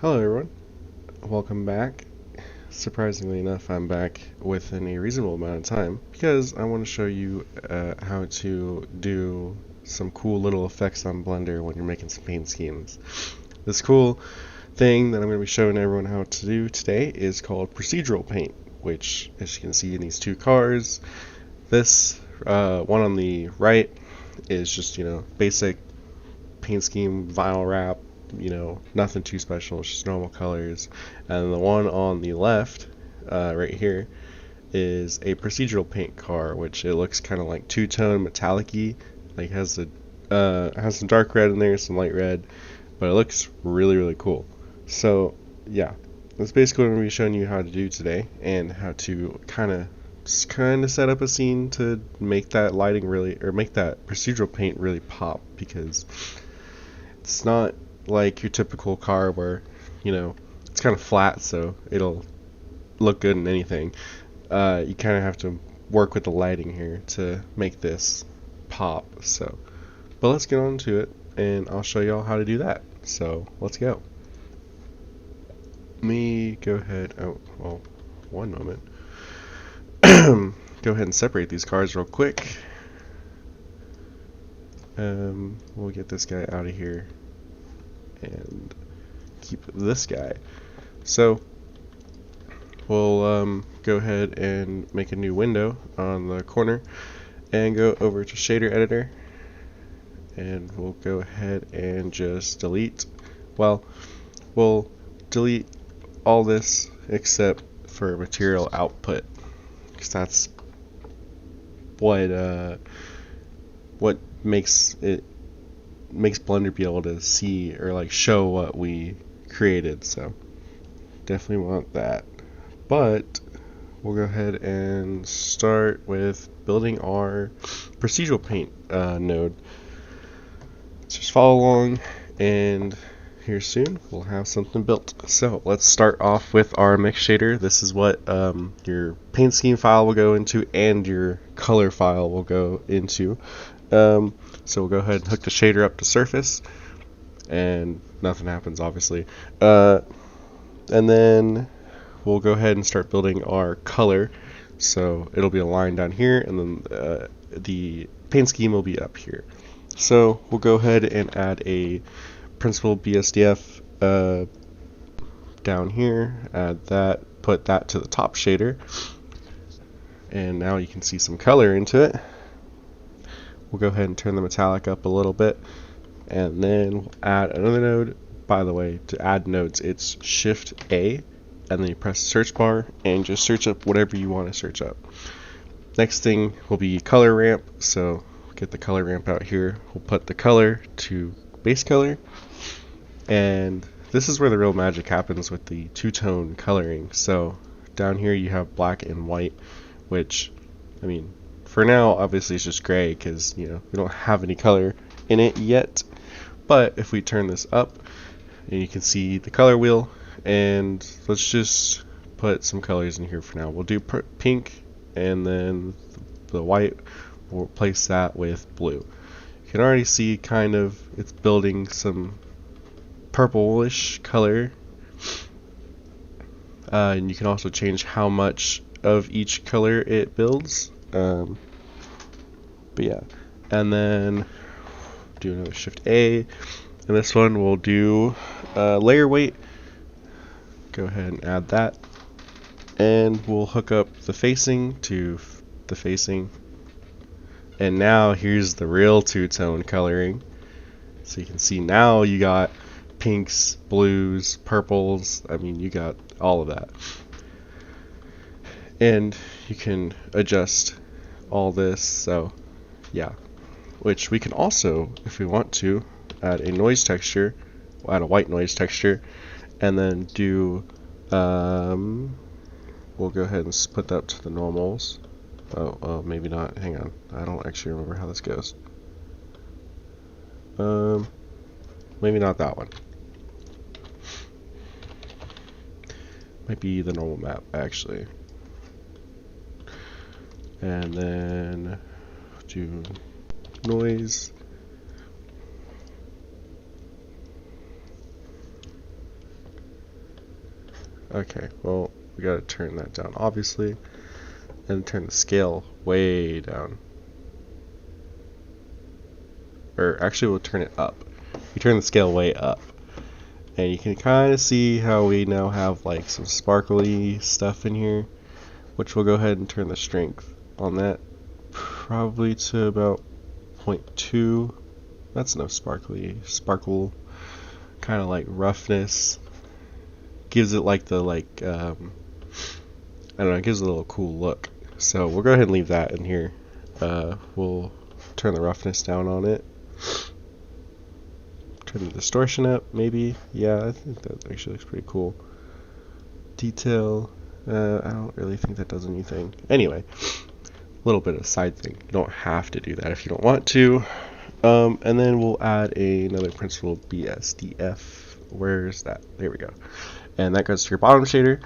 Hello everyone, welcome back. Surprisingly enough, I'm back within a reasonable amount of time because I want to show you how to do some cool little effects on Blender when you're making some paint schemes. This cool thing that I'm going to be showing everyone how to do today is called procedural paint, which, as you can see in these two cars, this one on the right is just, basic paint scheme, vinyl wrap, nothing too special, it's just normal colors. And the one on the left, right here, is a procedural paint car, which it looks kind of like two-tone metallic-y, like has some dark red in there, some light red, but it looks really, really cool. So yeah, that's basically what I'm going to be showing you how to do today, and how to kind of set up a scene to make that lighting really, or make that procedural paint really pop, because it's not like your typical car where, it's kind of flat, so it'll look good in anything. You kind of have to work with the lighting here to make this pop. But let's get on to it, and I'll show y'all how to do that. So let's go. Let me go ahead. Oh, well, one moment. Go ahead and separate these cars real quick. We'll get this guy out of here and keep this guy. So we'll go ahead and make a new window on the corner and go over to shader editor, and we'll go ahead and just delete, well, we'll delete all this except for material output, because that's what makes Blender be able to see or like show what we created. So definitely want that. But we'll go ahead and start with building our procedural paint node. Just follow along, and here soon we'll have something built. So let's start off with our mix shader. This is what your paint scheme file will go into, and your color file will go into. So we'll go ahead and hook the shader up to surface, and nothing happens, obviously. And then we'll go ahead and start building our color. So it'll be a line down here, and then the paint scheme will be up here. So we'll go ahead and add a principal BSDF down here, add that, put that to the top shader, and now you can see some color into it. We'll go ahead and turn the metallic up a little bit, and then we'll add another node. By the way, to add nodes, it's Shift A, and then you press the search bar and just search up whatever you want to search up. Next thing will be color ramp. So get the color ramp out here. We'll put the color to base color, and this is where the real magic happens with the two-tone coloring. So down here you have black and white, which, I mean, for now obviously it's just gray because we don't have any color in it yet. But if we turn this up, and you can see the color wheel, and let's just put some colors in here for now. We'll do pink, and then the white, we'll replace that with blue. You can already see kind of it's building some purplish color, and you can also change how much of each color it builds. But yeah, and then do another Shift A, and this one we'll do layer weight. Go ahead and add that, and we'll hook up the facing to the facing, and now here's the real two-tone coloring. So you can see now you got pinks, blues, purples, I mean you got all of that. And you can adjust all this, so yeah. Which we can also, if we want to, add a noise texture, we'll add a white noise texture, and then do, we'll go ahead and put that to the normals. Oh, maybe not, hang on, I don't actually remember how this goes. Maybe not that one. Might be the normal map, actually. And then do noise. Okay, well, we gotta turn that down, obviously, and turn the scale way down. Or actually, we'll turn it up. We turn the scale way up. And you can kind of see how we now have like some sparkly stuff in here, which we'll go ahead and turn the strength on that probably to about 0.2. That's enough sparkle, kind of like roughness. Gives it like the I don't know, it gives it a little cool look. So we'll go ahead and leave that in here. We'll turn the roughness down on it. Turn the distortion up, maybe. Yeah, I think that actually looks pretty cool. Detail, I don't really think that does anything. Anyway, a little bit of side thing. You don't have to do that if you don't want to. And then we'll add another principal BSDF. Where's that? There we go. And that goes to your bottom shader.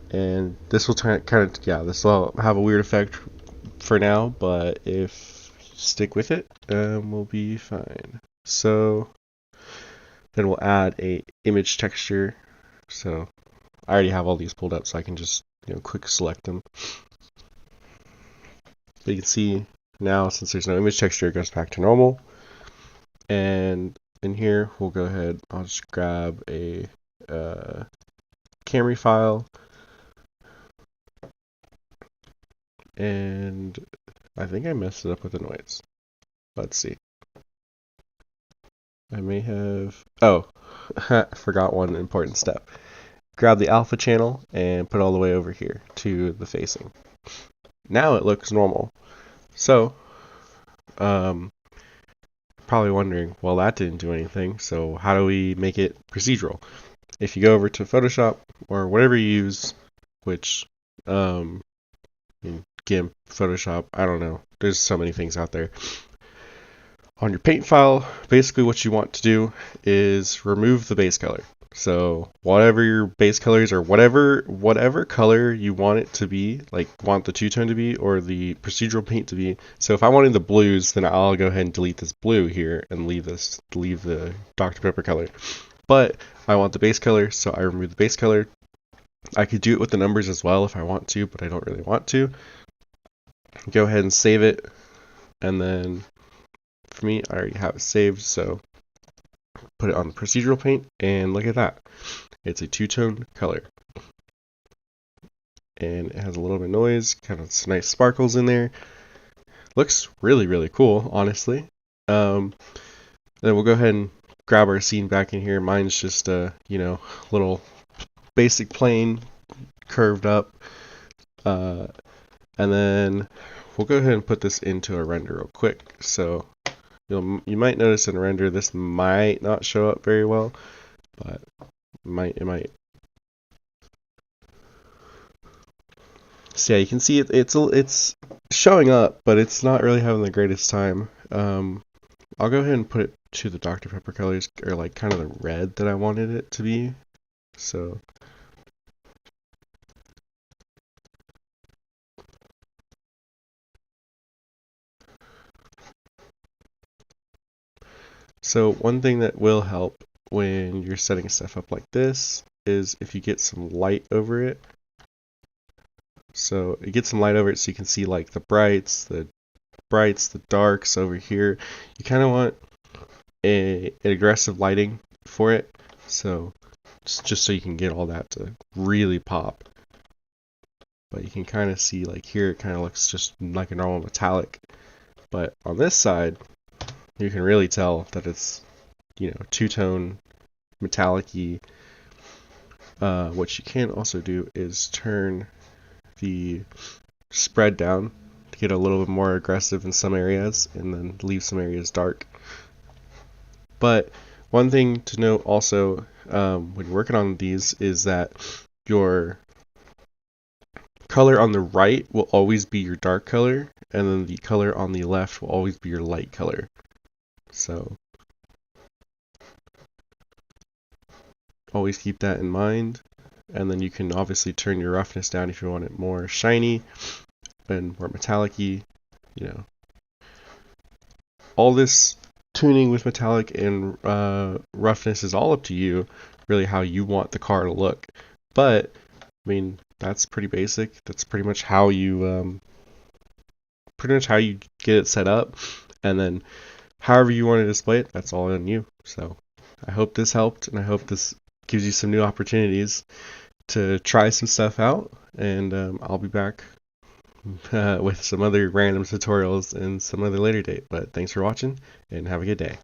And this will turn this will have a weird effect for now, but if you stick with it, we'll be fine. So then we'll add a image texture. So I already have all these pulled up, so I can just quick select them. But you can see now, since there's no image texture, it goes back to normal. And in here, we'll go ahead. I'll just grab a Camry file, and I think I messed it up with the noise. Let's see. I may have. Oh, I forgot one important step. Grab the alpha channel and put it all the way over here to the facing. Now it looks normal. So, probably wondering, well, that didn't do anything, so how do we make it procedural? If you go over to Photoshop or whatever you use, which GIMP, Photoshop, I don't know, there's so many things out there. On your paint file, basically what you want to do is remove the base color. So whatever your base colors or whatever color you want it to be, like want the two-tone to be or the procedural paint to be. So if I wanted the blues, then I'll go ahead and delete this blue here and leave the Dr. Pepper color. But I want the base color, so I remove the base color. I could do it with the numbers as well if I want to, but I don't really want to. Go ahead and save it, and then for me, I already have it saved, so put it on the procedural paint, and look at that. It's a two-tone color. And it has a little bit of noise, kind of some nice sparkles in there. Looks really, really cool, honestly. Then we'll go ahead and grab our scene back in here. Mine's just a, little basic plane curved up. And then we'll go ahead and put this into a render real quick. So you might notice in a render this might not show up very well, but it might. So yeah, you can see it's showing up, but it's not really having the greatest time. I'll go ahead and put it to the Dr. Pepper colors, or like kind of the red that I wanted it to be. So one thing that will help when you're setting stuff up like this is if you get some light over it. So you get some light over it so you can see like the brights, the darks over here. You kind of want an aggressive lighting for it, so just so you can get all that to really pop. But you can kind of see like here it kind of looks just like a normal metallic, but on this side you can really tell that it's two-tone metallic-y. What you can also do is turn the spread down to get a little bit more aggressive in some areas and then leave some areas dark. But one thing to note also when you're working on these is that your color on the right will always be your dark color, and then the color on the left will always be your light color. So always keep that in mind. And then you can obviously turn your roughness down if you want it more shiny and more metallic-y. All this tuning with metallic and roughness is all up to you, really how you want the car to look. But I mean, that's pretty basic. That's pretty much how you get it set up, and then however you want to display it, that's all on you. So I hope this helped, and I hope this gives you some new opportunities to try some stuff out, and I'll be back with some other random tutorials in some other later date. But thanks for watching, and have a good day.